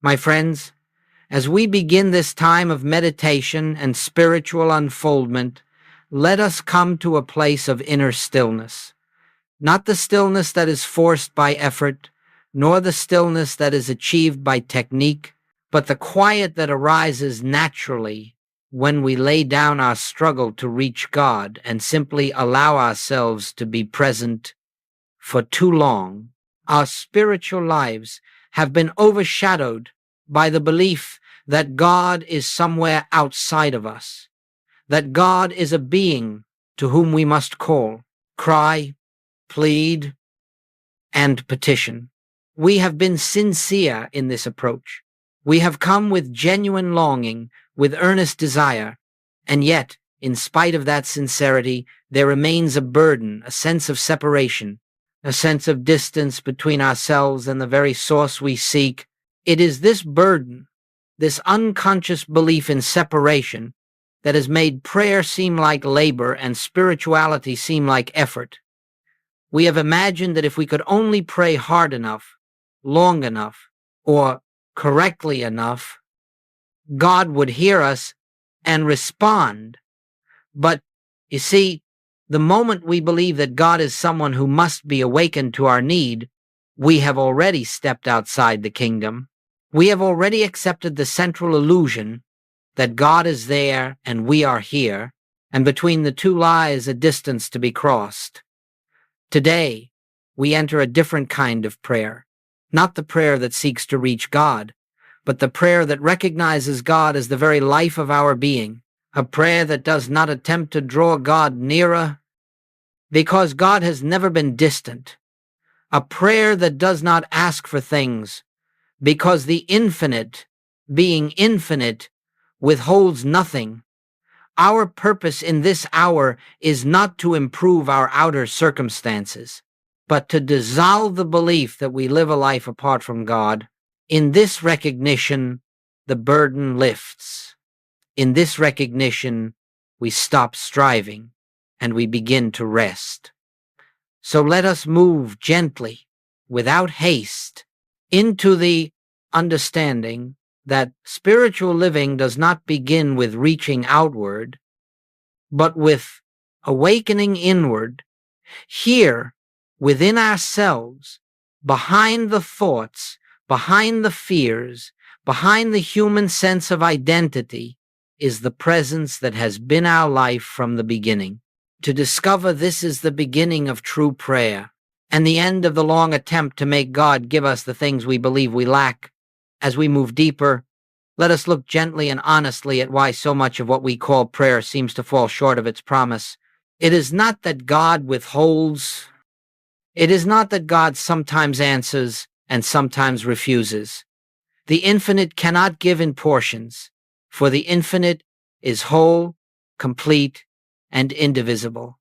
My friends, as we begin this time of meditation and spiritual unfoldment, let us come to a place of inner stillness. Not the stillness that is forced by effort, nor the stillness that is achieved by technique, but the quiet that arises naturally when we lay down our struggle to reach God and simply allow ourselves to be present. For too long, our spiritual lives have been overshadowed by the belief that God is somewhere outside of us, that God is a being to whom we must call, cry, plead, and petition. We have been sincere in this approach. We have come with genuine longing, with earnest desire, and yet, in spite of that sincerity, there remains a burden, a sense of separation, a sense of distance between ourselves and the very source we seek. It is this burden, this unconscious belief in separation, that has made prayer seem like labor and spirituality seem like effort. We have imagined that if we could only pray hard enough, long enough, or correctly enough, God would hear us and respond. But, you see, the moment we believe that God is someone who must be awakened to our need, we have already stepped outside the kingdom. We have already accepted the central illusion that God is there and we are here, and between the two lies a distance to be crossed. Today, we enter a different kind of prayer, not the prayer that seeks to reach God, but the prayer that recognizes God as the very life of our being, a prayer that does not attempt to draw God nearer, because God has never been distant, a prayer that does not ask for things, because the infinite, being infinite, withholds nothing. Our purpose in this hour is not to improve our outer circumstances, but to dissolve the belief that we live a life apart from God. In this recognition, the burden lifts. In this recognition, we stop striving and we begin to rest. So let us move gently, without haste, into the understanding that spiritual living does not begin with reaching outward, but with awakening inward, here, within ourselves, behind the thoughts, behind the fears, behind the human sense of identity, is the presence that has been our life from the beginning. To discover this is the beginning of true prayer, and the end of the long attempt to make God give us the things we believe we lack. As we move deeper, let us look gently and honestly at why so much of what we call prayer seems to fall short of its promise. It is not that God withholds. It is not that God sometimes answers and sometimes refuses. The infinite cannot give in portions, for the infinite is whole, complete, and indivisible.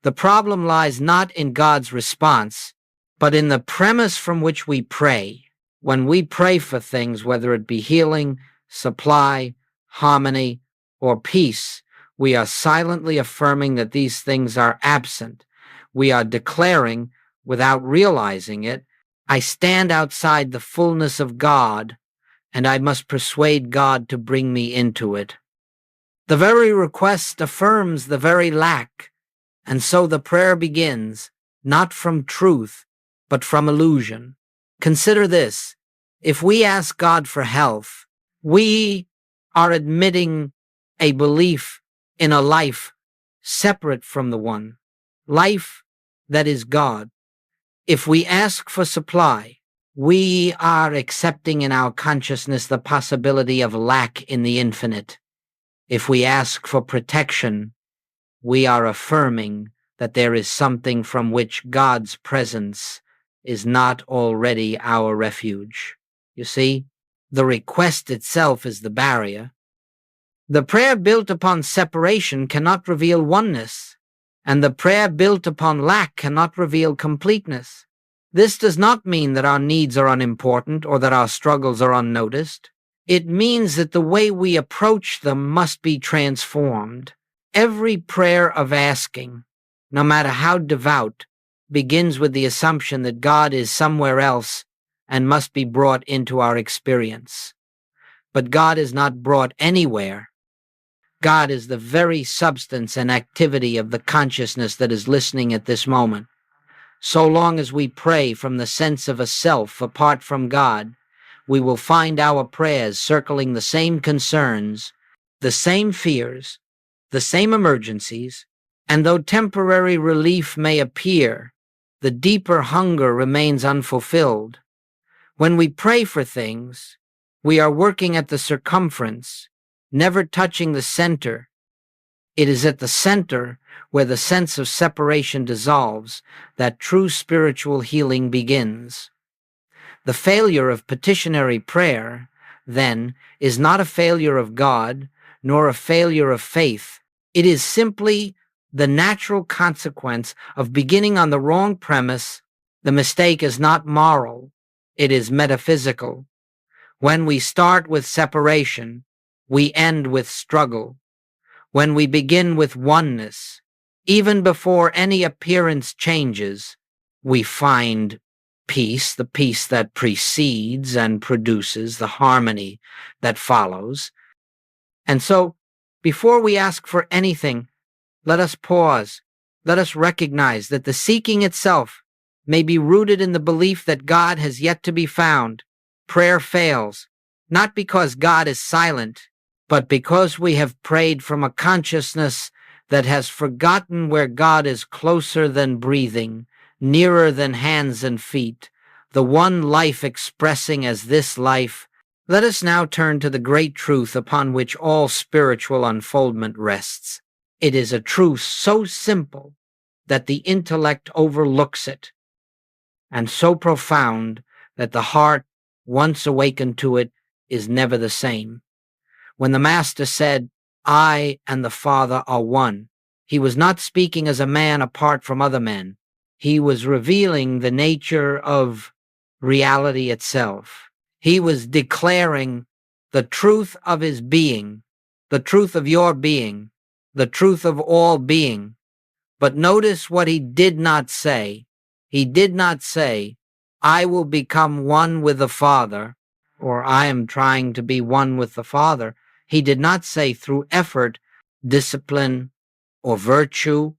The problem lies not in God's response, but in the premise from which we pray. When we pray for things, whether it be healing, supply, harmony, or peace, we are silently affirming that these things are absent. We are declaring, without realizing it, I stand outside the fullness of God, and I must persuade God to bring me into it. The very request affirms the very lack, and so the prayer begins, not from truth, but from illusion. Consider this. If we ask God for health, we are admitting a belief in a life separate from the one, life that is God. If we ask for supply, we are accepting in our consciousness the possibility of lack in the infinite. If we ask for protection, we are affirming that there is something from which God's presence is not already our refuge. You see, the request itself is the barrier. The prayer built upon separation cannot reveal oneness, and the prayer built upon lack cannot reveal completeness. This does not mean that our needs are unimportant or that our struggles are unnoticed. It means that the way we approach them must be transformed. Every prayer of asking, no matter how devout, begins with the assumption that God is somewhere else and must be brought into our experience. But God is not brought anywhere. God is the very substance and activity of the consciousness that is listening at this moment. So long as we pray from the sense of a self apart from God, we will find our prayers circling the same concerns, the same fears, the same emergencies, and though temporary relief may appear, the deeper hunger remains unfulfilled. When we pray for things, we are working at the circumference, never touching the center. It is at the center where the sense of separation dissolves that true spiritual healing begins. The failure of petitionary prayer, then, is not a failure of God, nor a failure of faith. It is simply the natural consequence of beginning on the wrong premise. The mistake is not moral, it is metaphysical. When we start with separation, we end with struggle. When we begin with oneness, even before any appearance changes, we find peace, the peace that precedes and produces the harmony that follows. And so, before we ask for anything, let us pause. Let us recognize that the seeking itself may be rooted in the belief that God has yet to be found. Prayer fails, not because God is silent, but because we have prayed from a consciousness that has forgotten where God is closer than breathing, nearer than hands and feet, the one life expressing as this life. Let us now turn to the great truth upon which all spiritual unfoldment rests. It is a truth so simple that the intellect overlooks it, and so profound that the heart, once awakened to it, is never the same. When the Master said, "I and the Father are one," he was not speaking as a man apart from other men. He was revealing the nature of reality itself. He was declaring the truth of his being, the truth of your being, the truth of all being. But notice what he did not say. He did not say, "I will become one with the Father," or "I am trying to be one with the Father." He did not say through effort, discipline, or virtue,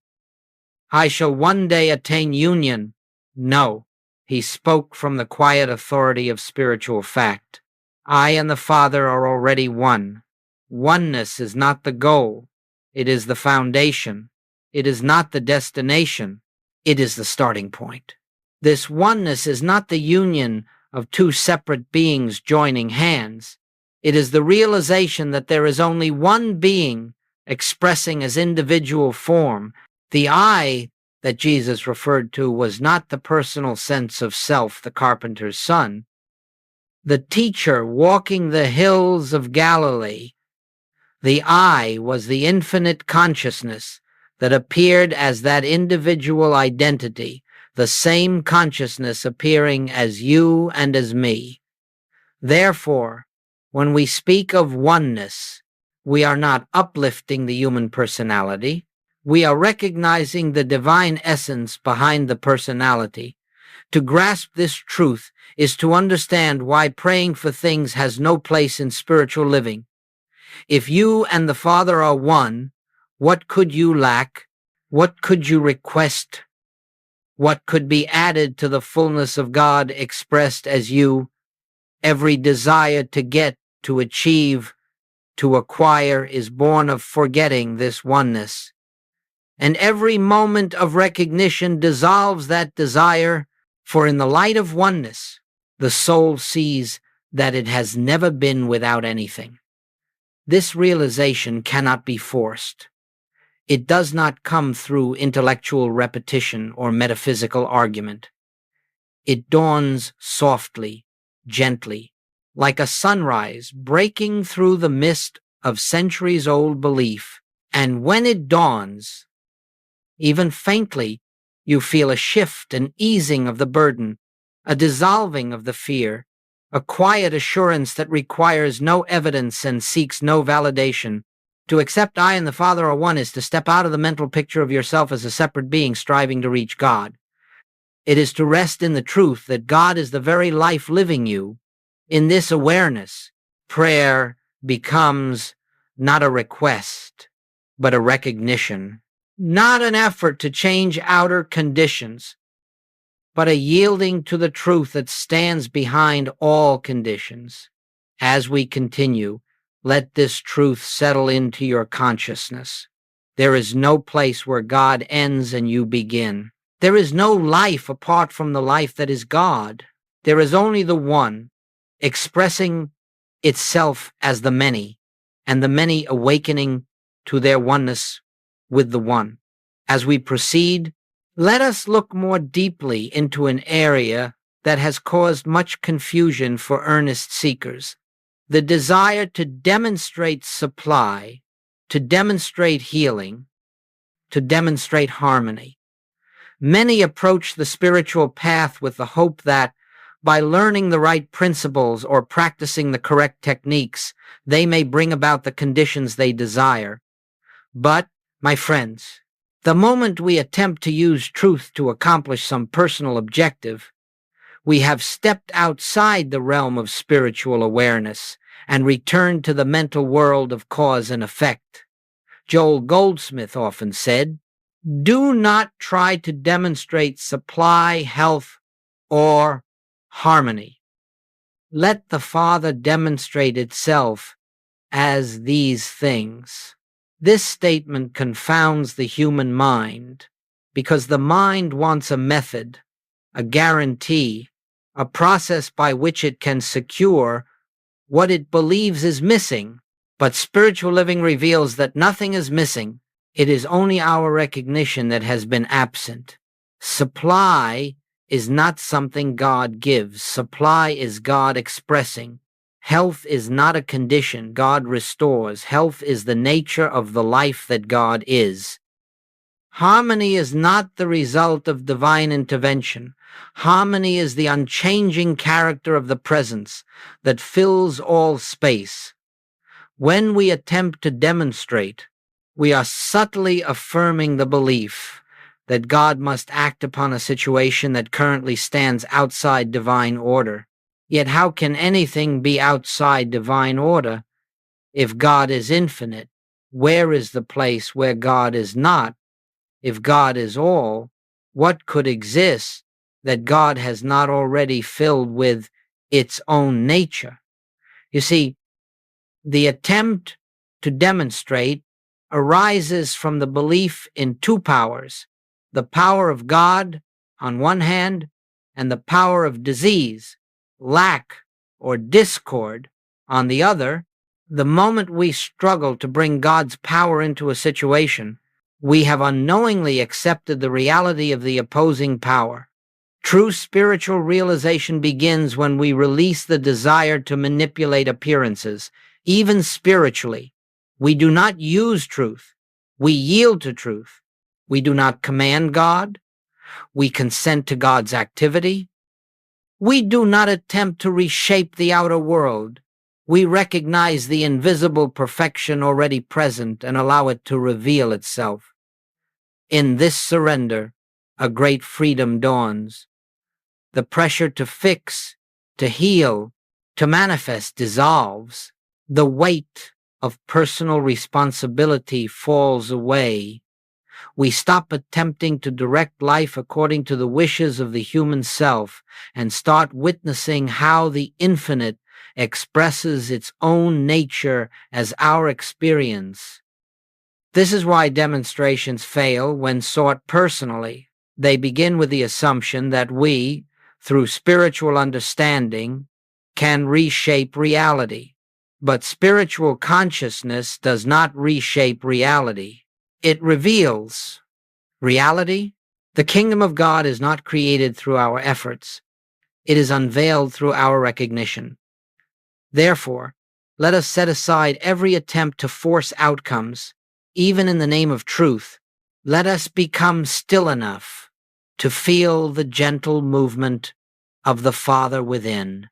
"I shall one day attain union." No, he spoke from the quiet authority of spiritual fact. I and the Father are already one. Oneness is not the goal. It is the foundation. It is not the destination. It is the starting point. This oneness is not the union of two separate beings joining hands. It is the realization that there is only one being expressing as individual form. The I that Jesus referred to was not the personal sense of self, the carpenter's son. The teacher walking the hills of Galilee. The I was the infinite consciousness that appeared as that individual identity, the same consciousness appearing as you and as me. Therefore, when we speak of oneness, we are not uplifting the human personality. We are recognizing the divine essence behind the personality. To grasp this truth is to understand why praying for things has no place in spiritual living. If you and the Father are one, what could you lack? What could you request? What could be added to the fullness of God expressed as you? Every desire to get, to achieve, to acquire is born of forgetting this oneness. And every moment of recognition dissolves that desire, for in the light of oneness, the soul sees that it has never been without anything. This realization cannot be forced. It does not come through intellectual repetition or metaphysical argument. It dawns softly, gently, like a sunrise breaking through the mist of centuries-old belief. And when it dawns, even faintly, you feel a shift, an easing of the burden, a dissolving of the fear, a quiet assurance that requires no evidence and seeks no validation. To accept I and the Father are one is to step out of the mental picture of yourself as a separate being striving to reach God. It is to rest in the truth that God is the very life living you. In this awareness, prayer becomes not a request, but a recognition, not an effort to change outer conditions, but a yielding to the truth that stands behind all conditions. As we continue, let this truth settle into your consciousness. There is no place where God ends and you begin. There is no life apart from the life that is God. There is only the one, expressing itself as the many, and the many awakening to their oneness with the one. As we proceed, let us look more deeply into an area that has caused much confusion for earnest seekers: the desire to demonstrate supply, to demonstrate healing, to demonstrate harmony. Many approach the spiritual path with the hope that, by learning the right principles or practicing the correct techniques, they may bring about the conditions they desire. But, my friends, the moment we attempt to use truth to accomplish some personal objective, we have stepped outside the realm of spiritual awareness and returned to the mental world of cause and effect. Joel Goldsmith often said, "Do not try to demonstrate supply, health, or harmony. Let the Father demonstrate itself as these things." This statement confounds the human mind, because the mind wants a method, a guarantee, a process by which it can secure what it believes is missing. But spiritual living reveals that nothing is missing. It is only our recognition that has been absent. Supply is not something God gives. Supply is God expressing. Health is not a condition God restores. Health is the nature of the life that God is. Harmony is not the result of divine intervention. Harmony is the unchanging character of the presence that fills all space. When we attempt to demonstrate, we are subtly affirming the belief that God must act upon a situation that currently stands outside divine order. Yet how can anything be outside divine order? If God is infinite, where is the place where God is not? If God is all, what could exist that God has not already filled with its own nature? You see, the attempt to demonstrate arises from the belief in two powers: the power of God on one hand, and the power of disease, lack, or discord on the other. The moment we struggle to bring God's power into a situation, we have unknowingly accepted the reality of the opposing power. True spiritual realization begins when we release the desire to manipulate appearances. Even spiritually, we do not use truth. We yield to truth. We do not command God. We consent to God's activity. We do not attempt to reshape the outer world. We recognize the invisible perfection already present and allow it to reveal itself. In this surrender, a great freedom dawns. The pressure to fix, to heal, to manifest dissolves. The weight of personal responsibility falls away. We stop attempting to direct life according to the wishes of the human self and start witnessing how the infinite expresses its own nature as our experience. This is why demonstrations fail when sought personally. They begin with the assumption that we, through spiritual understanding, can reshape reality. But spiritual consciousness does not reshape reality. It reveals reality. The kingdom of God is not created through our efforts. It is unveiled through our recognition. Therefore, let us set aside every attempt to force outcomes, even in the name of truth. Let us become still enough to feel the gentle movement of the Father within,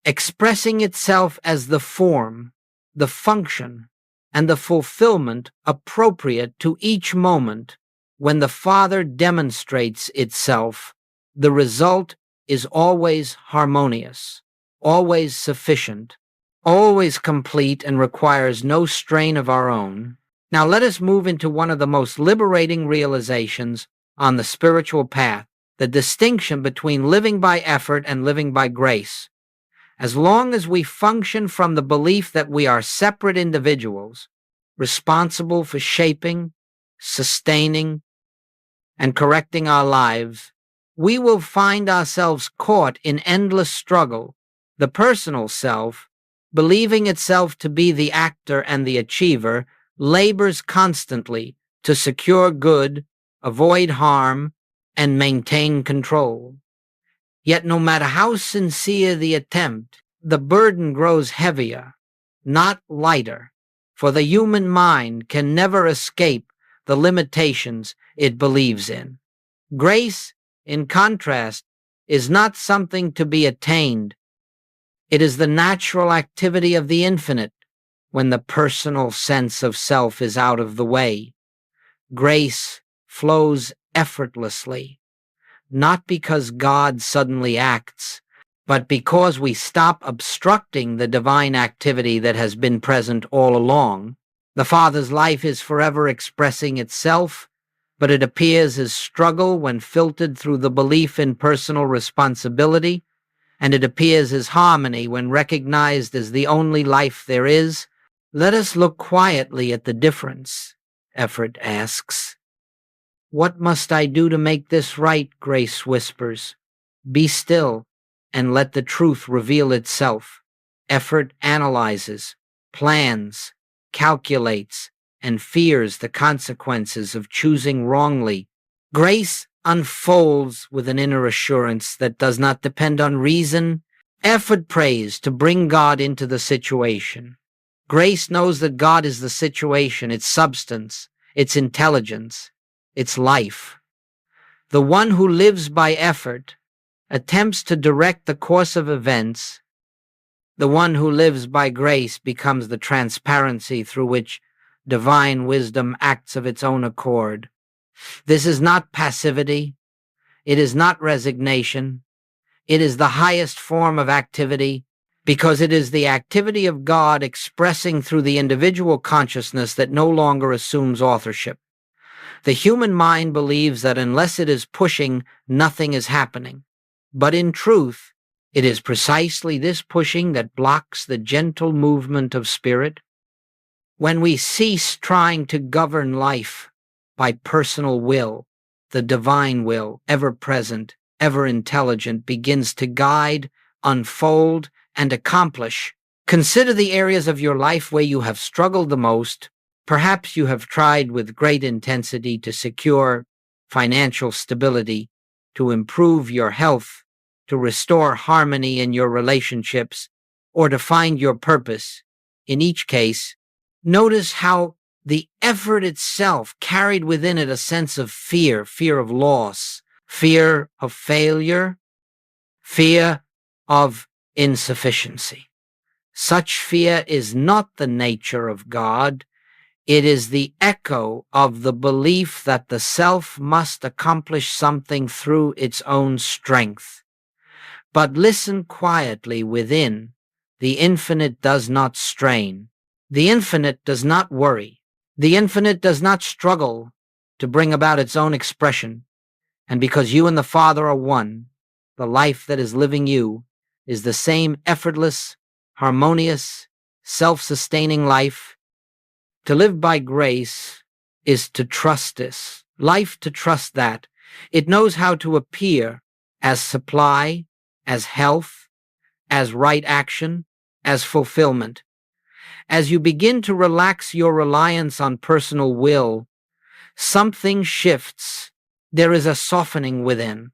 expressing itself as the form, the function, and the fulfillment appropriate to each moment when the Father demonstrates itself the result is always harmonious, always sufficient, always complete, and requires no strain of our own. Now let us move into one of the most liberating realizations on the spiritual path, the distinction between living by effort and living by grace. As long as we function from the belief that we are separate individuals, responsible for shaping, sustaining, and correcting our lives, we will find ourselves caught in endless struggle. The personal self, believing itself to be the actor and the achiever, labors constantly to secure good, avoid harm, and maintain control. Yet no matter how sincere the attempt, the burden grows heavier, not lighter, for the human mind can never escape the limitations it believes in. Grace, in contrast, is not something to be attained. It is the natural activity of the infinite when the personal sense of self is out of the way. Grace flows effortlessly, not because God suddenly acts, but because we stop obstructing the divine activity that has been present all along. The Father's life is forever expressing itself, but it appears as struggle when filtered through the belief in personal responsibility, and it appears as harmony when recognized as the only life there is. Let us look quietly at the difference. Effort asks. What must I do to make this right? Grace whispers. Be still and let the truth reveal itself. Effort analyzes, plans, calculates, and fears the consequences of choosing wrongly. Grace unfolds with an inner assurance that does not depend on reason. Effort prays to bring God into the situation. Grace knows that God is the situation, its substance, its intelligence, its life. The one who lives by effort attempts to direct the course of events. The one who lives by grace becomes the transparency through which divine wisdom acts of its own accord. This is not passivity. It is not resignation. It is the highest form of activity, because it is the activity of God expressing through the individual consciousness that no longer assumes authorship. The human mind believes that unless it is pushing, nothing is happening. But in truth, it is precisely this pushing that blocks the gentle movement of spirit. When we cease trying to govern life by personal will, the divine will, ever present, ever intelligent, begins to guide, unfold, and accomplish. Consider the areas of your life where you have struggled the most. Perhaps you have tried with great intensity to secure financial stability, to improve your health, to restore harmony in your relationships, or to find your purpose. In each case, notice how the effort itself carried within it a sense of fear, fear of loss, fear of failure, fear of insufficiency. Such fear is not the nature of God. It is the echo of the belief that the self must accomplish something through its own strength. But listen quietly within. The infinite does not strain. The infinite does not worry. The infinite does not struggle to bring about its own expression. And because you and the Father are one, the life that is living you is the same effortless, harmonious, self-sustaining life. To live by grace is to trust this. Life to trust that. It knows how to appear as supply, as health, as right action, as fulfillment. As you begin to relax your reliance on personal will, something shifts. There is a softening within.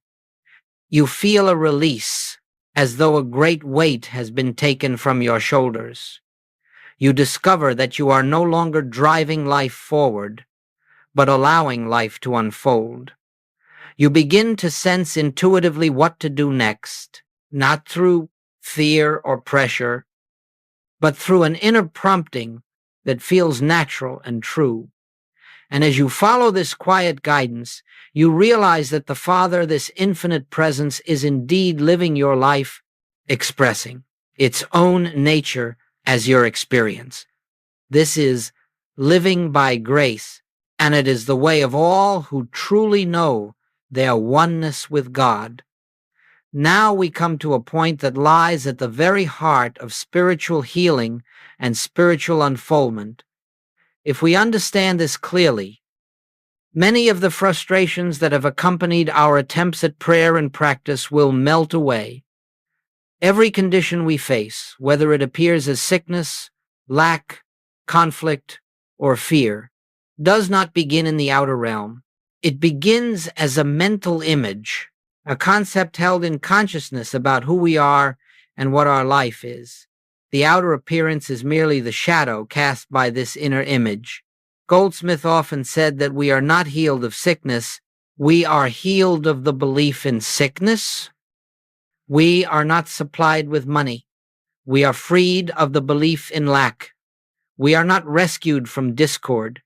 You feel a release, as though a great weight has been taken from your shoulders. You discover that you are no longer driving life forward, but allowing life to unfold. You begin to sense intuitively what to do next, not through fear or pressure, but through an inner prompting that feels natural and true. And as you follow this quiet guidance, you realize that the Father, this infinite presence, is indeed living your life, expressing its own nature as your experience. This is living by grace, and it is the way of all who truly know their oneness with God. Now we come to a point that lies at the very heart of spiritual healing and spiritual unfoldment. If we understand this clearly, many of the frustrations that have accompanied our attempts at prayer and practice will melt away. Every condition we face, whether it appears as sickness, lack, conflict, or fear, does not begin in the outer realm. It begins as a mental image, a concept held in consciousness about who we are and what our life is. The outer appearance is merely the shadow cast by this inner image. Goldsmith often said that we are not healed of sickness, we are healed of the belief in sickness. We are not supplied with money, we are freed of the belief in lack. We are not rescued from discord.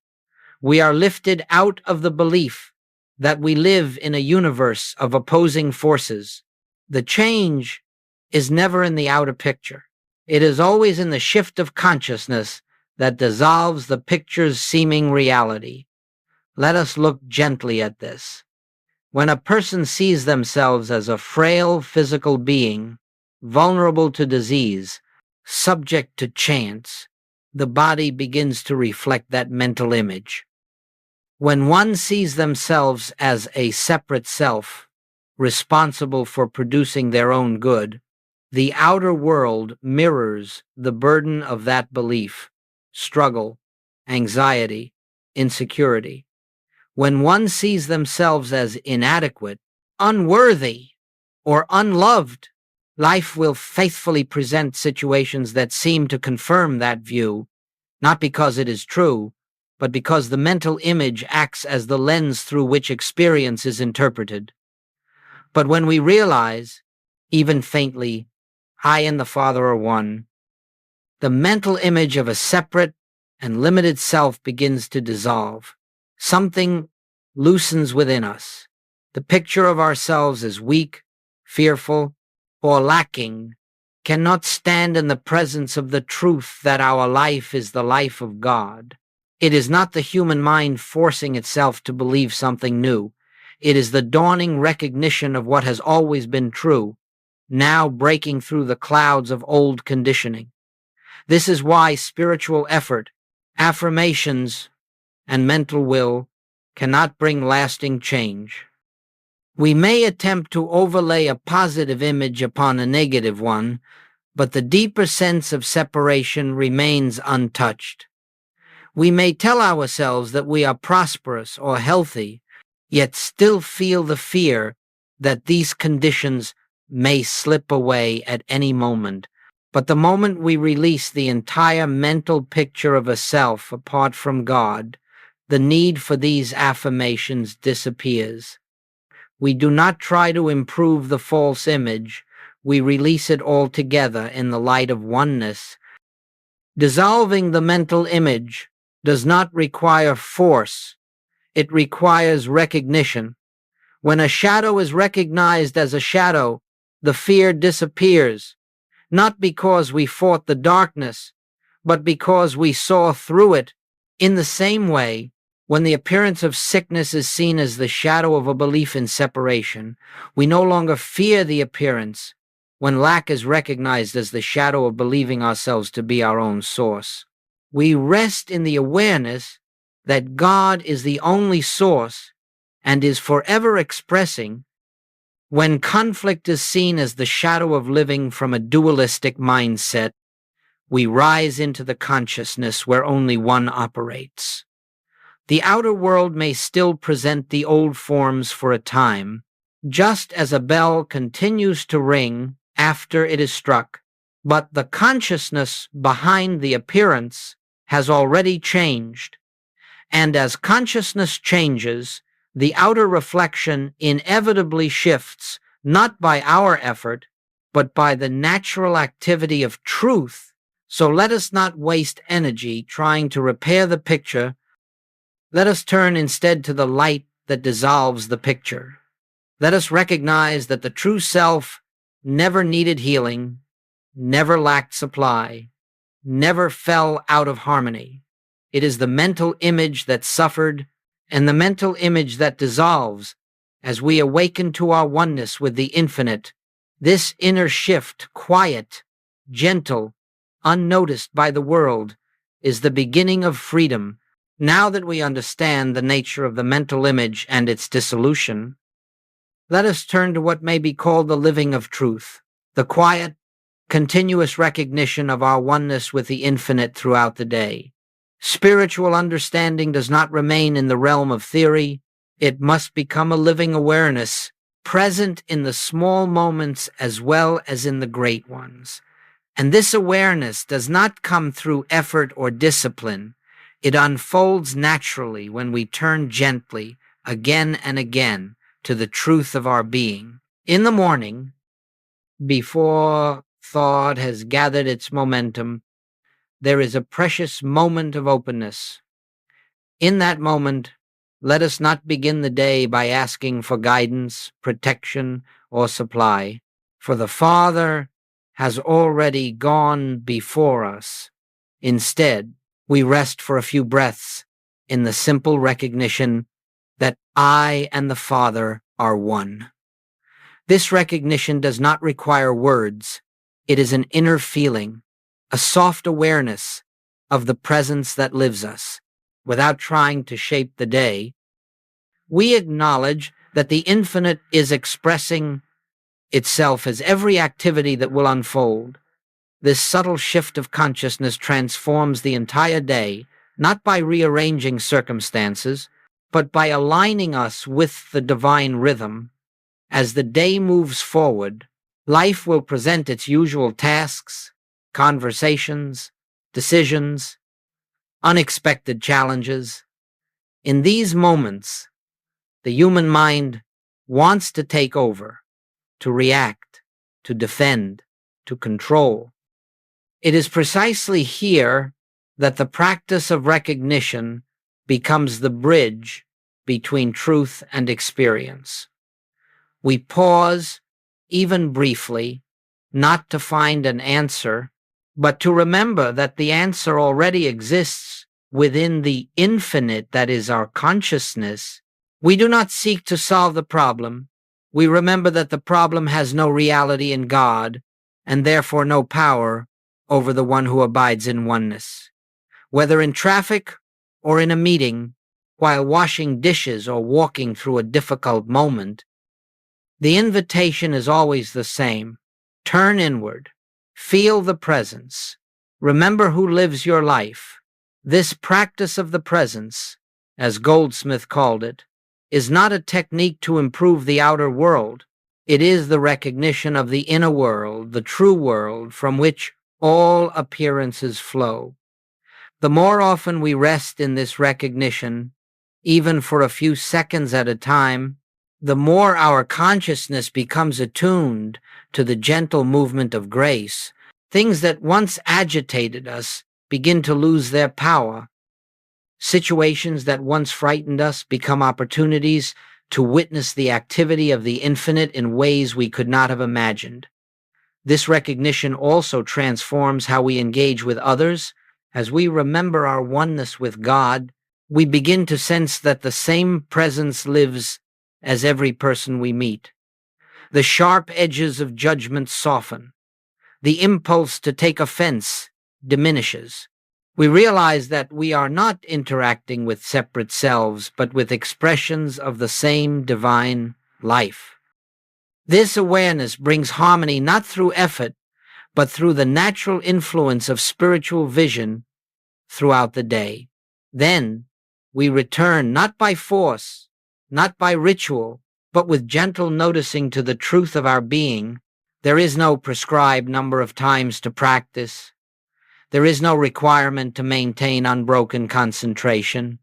We are lifted out of the belief that we live in a universe of opposing forces. The change is never in the outer picture. It is always in the shift of consciousness that dissolves the picture's seeming reality. Let us look gently at this. When a person sees themselves as a frail physical being, vulnerable to disease, subject to chance, the body begins to reflect that mental image. When one sees themselves as a separate self, responsible for producing their own good, the outer world mirrors the burden of that belief, struggle, anxiety, insecurity. When one sees themselves as inadequate, unworthy, or unloved, life will faithfully present situations that seem to confirm that view, not because it is true, but because the mental image acts as the lens through which experience is interpreted. But when we realize, even faintly, I and the Father are one, the mental image of a separate and limited self begins to dissolve. Something loosens within us. The picture of ourselves as weak, fearful, or lacking cannot stand in the presence of the truth that our life is the life of God. It is not the human mind forcing itself to believe something new. It is the dawning recognition of what has always been true, now breaking through the clouds of old conditioning. This is why spiritual effort, affirmations, and mental will cannot bring lasting change. We may attempt to overlay a positive image upon a negative one, but the deeper sense of separation remains untouched. We may tell ourselves that we are prosperous or healthy, yet still feel the fear that these conditions may slip away at any moment. But the moment we release the entire mental picture of a self apart from God, the need for these affirmations disappears. We do not try to improve the false image, we release it altogether in the light of oneness. Dissolving the mental image does not require force, it requires recognition. When a shadow is recognized as a shadow, the fear disappears, not because we fought the darkness, but because we saw through it. In the same way, when the appearance of sickness is seen as the shadow of a belief in separation, we no longer fear the appearance. When lack is recognized as the shadow of believing ourselves to be our own source, we rest in the awareness that God is the only source and is forever expressing. When conflict is seen as the shadow of living from a dualistic mindset, we rise into the consciousness where only one operates. The outer world may still present the old forms for a time, just as a bell continues to ring after it is struck, but the consciousness behind the appearance has already changed. And as consciousness changes, the outer reflection inevitably shifts, not by our effort, but by the natural activity of truth. So let us not waste energy trying to repair the picture Let us turn instead to the light that dissolves the picture. Let us recognize that the true self never needed healing, never lacked supply, never fell out of harmony. It is the mental image that suffered and the mental image that dissolves as we awaken to our oneness with the infinite. This inner shift, quiet, gentle, unnoticed by the world, is the beginning of freedom. Now that we understand the nature of the mental image and its dissolution, let us turn to what may be called the living of truth, the quiet, continuous recognition of our oneness with the infinite throughout the day. Spiritual understanding does not remain in the realm of theory. It must become a living awareness, present in the small moments as well as in the great ones. And this awareness does not come through effort or discipline. It unfolds naturally when we turn gently, again and again, to the truth of our being. In the morning, before thought has gathered its momentum, there is a precious moment of openness. In that moment, let us not begin the day by asking for guidance, protection, or supply, for the Father has already gone before us. Instead, we rest for a few breaths in the simple recognition that I and the Father are one. This recognition does not require words. It is an inner feeling, a soft awareness of the presence that lives us. Without trying to shape the day, we acknowledge that the infinite is expressing itself as every activity that will unfold. This subtle shift of consciousness transforms the entire day, not by rearranging circumstances, but by aligning us with the divine rhythm. As the day moves forward, life will present its usual tasks, conversations, decisions, unexpected challenges. In these moments, the human mind wants to take over, to react, to defend, to control. It is precisely here that the practice of recognition becomes the bridge between truth and experience. We pause, even briefly, not to find an answer, but to remember that the answer already exists within the infinite that is our consciousness. We do not seek to solve the problem. We remember that the problem has no reality in God, and therefore no power over the one who abides in oneness. Whether in traffic or in a meeting, while washing dishes or walking through a difficult moment, the invitation is always the same. Turn inward. Feel the presence. Remember who lives your life. This practice of the presence, as Goldsmith called it, is not a technique to improve the outer world. It is the recognition of the inner world, the true world, from which all appearances flow. The more often we rest in this recognition, even for a few seconds at a time, the more our consciousness becomes attuned to the gentle movement of grace. Things that once agitated us begin to lose their power. Situations that once frightened us become opportunities to witness the activity of the infinite in ways we could not have imagined. This recognition also transforms how we engage with others. As we remember our oneness with God, we begin to sense that the same presence lives as every person we meet. The sharp edges of judgment soften. The impulse to take offense diminishes. We realize that we are not interacting with separate selves, but with expressions of the same divine life. This awareness brings harmony not through effort, but through the natural influence of spiritual vision throughout the day. Then we return not by force, not by ritual, but with gentle noticing to the truth of our being. There is no prescribed number of times to practice. There is no requirement to maintain unbroken concentration.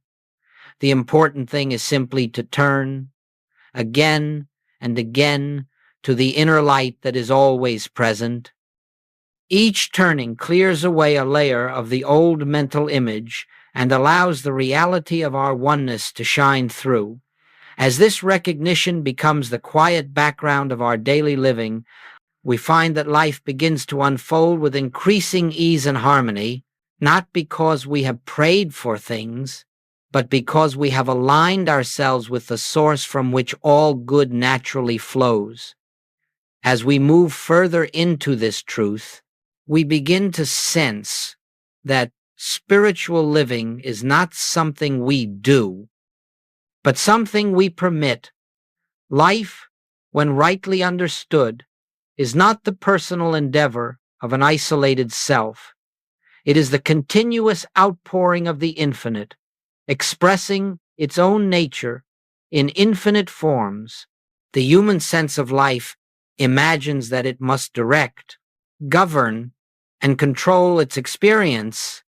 The important thing is simply to turn, again and again, to the inner light that is always present. Each turning clears away a layer of the old mental image and allows the reality of our oneness to shine through. As this recognition becomes the quiet background of our daily living, we find that life begins to unfold with increasing ease and harmony, not because we have prayed for things, but because we have aligned ourselves with the source from which all good naturally flows. As we move further into this truth, we begin to sense that spiritual living is not something we do, but something we permit. Life, when rightly understood, is not the personal endeavor of an isolated self. It is the continuous outpouring of the infinite, expressing its own nature in infinite forms. The human sense of life imagines that it must direct, govern, and control its experience,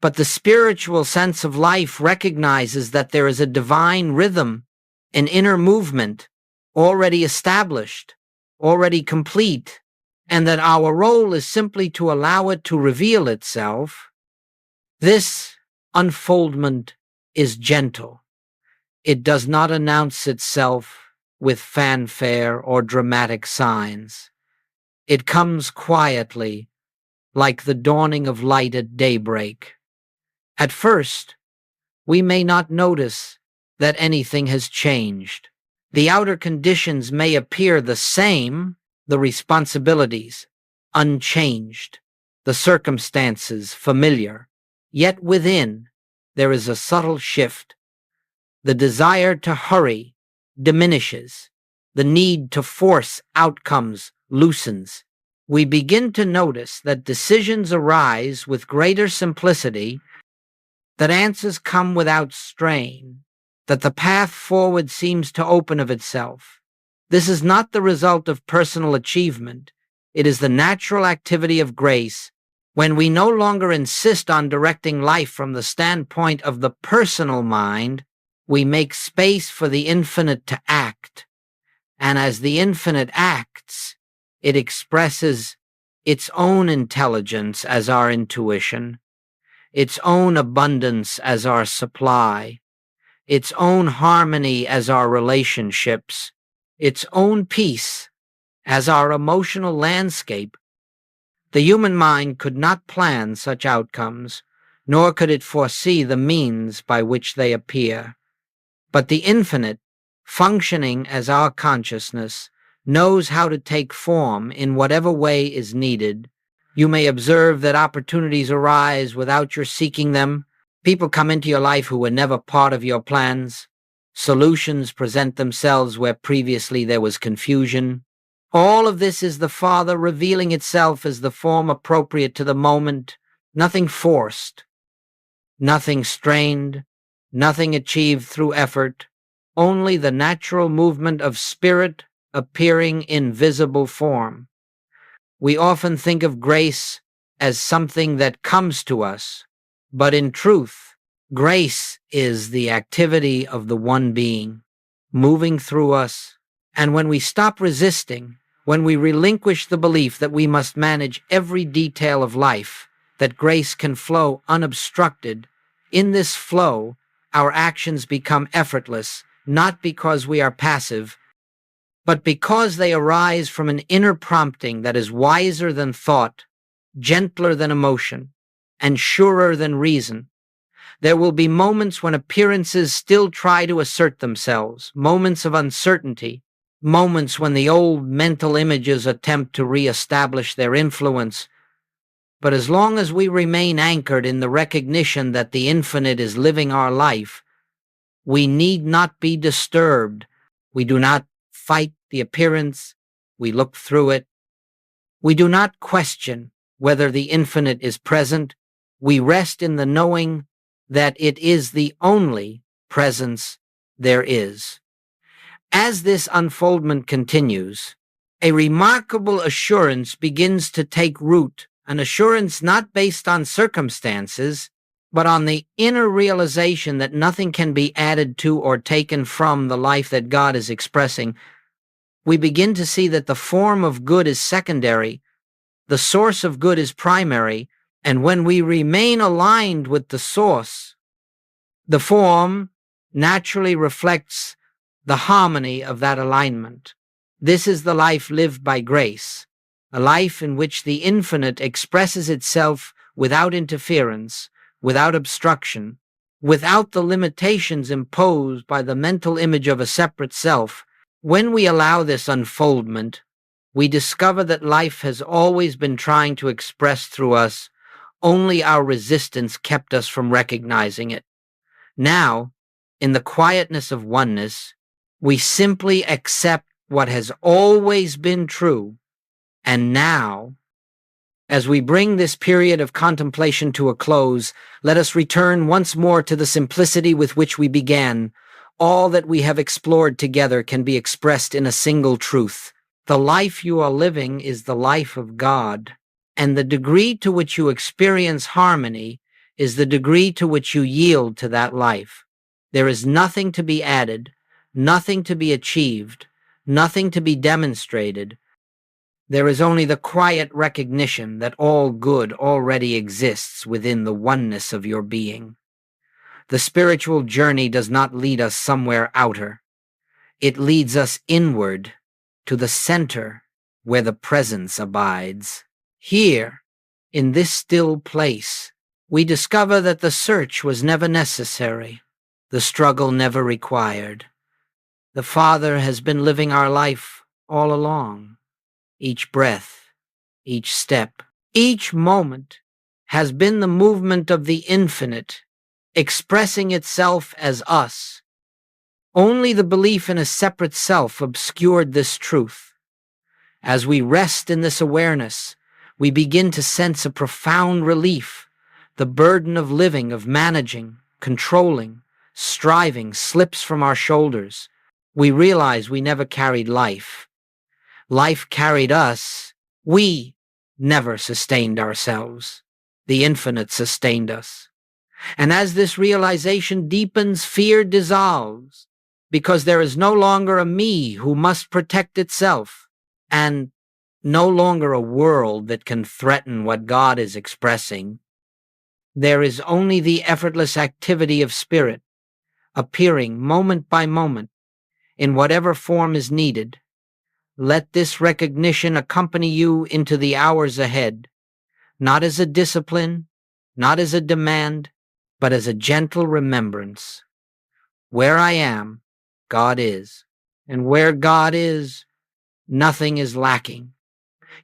but the spiritual sense of life recognizes that there is a divine rhythm, an inner movement, already established, already complete, and that our role is simply to allow it to reveal itself. This unfoldment is gentle. It does not announce itself with fanfare or dramatic signs. It comes quietly, like the dawning of light at daybreak. At first, we may not notice that anything has changed. The outer conditions may appear the same, the responsibilities unchanged, the circumstances familiar, yet within there is a subtle shift. The desire to hurry diminishes, the need to force outcomes loosens. We begin to notice that decisions arise with greater simplicity, that answers come without strain, that the path forward seems to open of itself. This is not the result of personal achievement. It is the natural activity of grace. When we no longer insist on directing life from the standpoint of the personal mind, we make space for the infinite to act. And as the infinite acts, it expresses its own intelligence as our intuition, its own abundance as our supply, its own harmony as our relationships, its own peace as our emotional landscape. The human mind could not plan such outcomes, nor could it foresee the means by which they appear. But the infinite, functioning as our consciousness, knows how to take form in whatever way is needed. You may observe that opportunities arise without your seeking them. People come into your life who were never part of your plans. Solutions present themselves where previously there was confusion. All of this is the Father revealing itself as the form appropriate to the moment, nothing forced, nothing strained, nothing achieved through effort, only the natural movement of spirit appearing in visible form. We often think of grace as something that comes to us, but in truth, grace is the activity of the one being, moving through us. And when we stop resisting, when we relinquish the belief that we must manage every detail of life, that grace can flow unobstructed, in this flow, our actions become effortless, not because we are passive, but because they arise from an inner prompting that is wiser than thought, gentler than emotion, and surer than reason. There will be moments when appearances still try to assert themselves, moments of uncertainty, moments when the old mental images attempt to reestablish their influence. But as long as we remain anchored in the recognition that the infinite is living our life, we need not be disturbed. We do not fight the appearance, we look through it. We do not question whether the infinite is present. We rest in the knowing that it is the only presence there is. As this unfoldment continues, a remarkable assurance begins to take root, an assurance not based on circumstances, but on the inner realization that nothing can be added to or taken from the life that God is expressing. We begin to see that the form of good is secondary, the source of good is primary, and when we remain aligned with the source, The form naturally reflects the harmony of that alignment. This is the life lived by grace, a life in which the infinite expresses itself without interference, without obstruction, without the limitations imposed by the mental image of a separate self. When we allow this unfoldment, we discover that life has always been trying to express through us, only our resistance kept us from recognizing it. Now, in the quietness of oneness, we simply accept what has always been true, and now, as we bring this period of contemplation to a close, let us return once more to the simplicity with which we began. All that we have explored together can be expressed in a single truth. The life you are living is the life of God, and the degree to which you experience harmony is the degree to which you yield to that life. There is nothing to be added, nothing to be achieved, nothing to be demonstrated. There is only the quiet recognition that all good already exists within the oneness of your being. The spiritual journey does not lead us somewhere outer. It leads us inward to the center where the presence abides. Here, in this still place, we discover that the search was never necessary, the struggle never required. The Father has been living our life all along. Each breath, each step, each moment has been the movement of the infinite, expressing itself as us. Only the belief in a separate self obscured this truth. As we rest in this awareness, we begin to sense a profound relief. The burden of living, of managing, controlling, striving slips from our shoulders. We realize we never carried life. Life carried us. We never sustained ourselves. The infinite sustained us. And as this realization deepens, fear dissolves, because there is no longer a me who must protect itself, and no longer a world that can threaten what God is expressing. There is only the effortless activity of spirit, appearing moment by moment, in whatever form is needed. Let this recognition accompany you into the hours ahead, not as a discipline, not as a demand, but as a gentle remembrance. Where I am, God is, and where God is, nothing is lacking.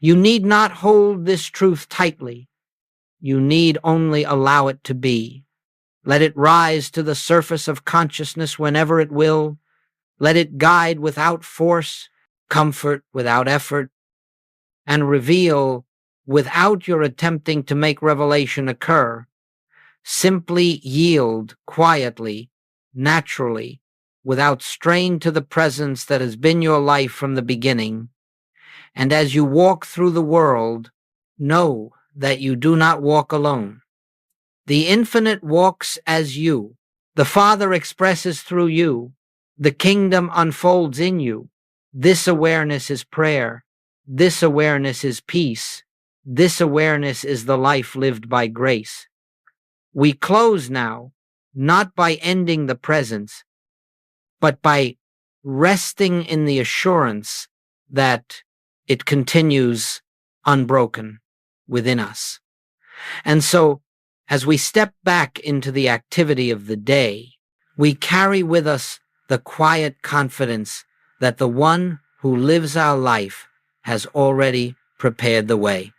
You need not hold this truth tightly. You need only allow it to be. Let it rise to the surface of consciousness whenever it will. Let it guide without force, comfort without effort, and reveal without your attempting to make revelation occur. Simply yield quietly, naturally, without strain to the presence that has been your life from the beginning. And as you walk through the world, know that you do not walk alone. The infinite walks as you. The Father expresses through you. The kingdom unfolds in you. This awareness is prayer. This awareness is peace. This awareness is the life lived by grace. We close now, not by ending the presence, but by resting in the assurance that it continues unbroken within us. And so, as we step back into the activity of the day, we carry with us the quiet confidence that the one who lives our life has already prepared the way.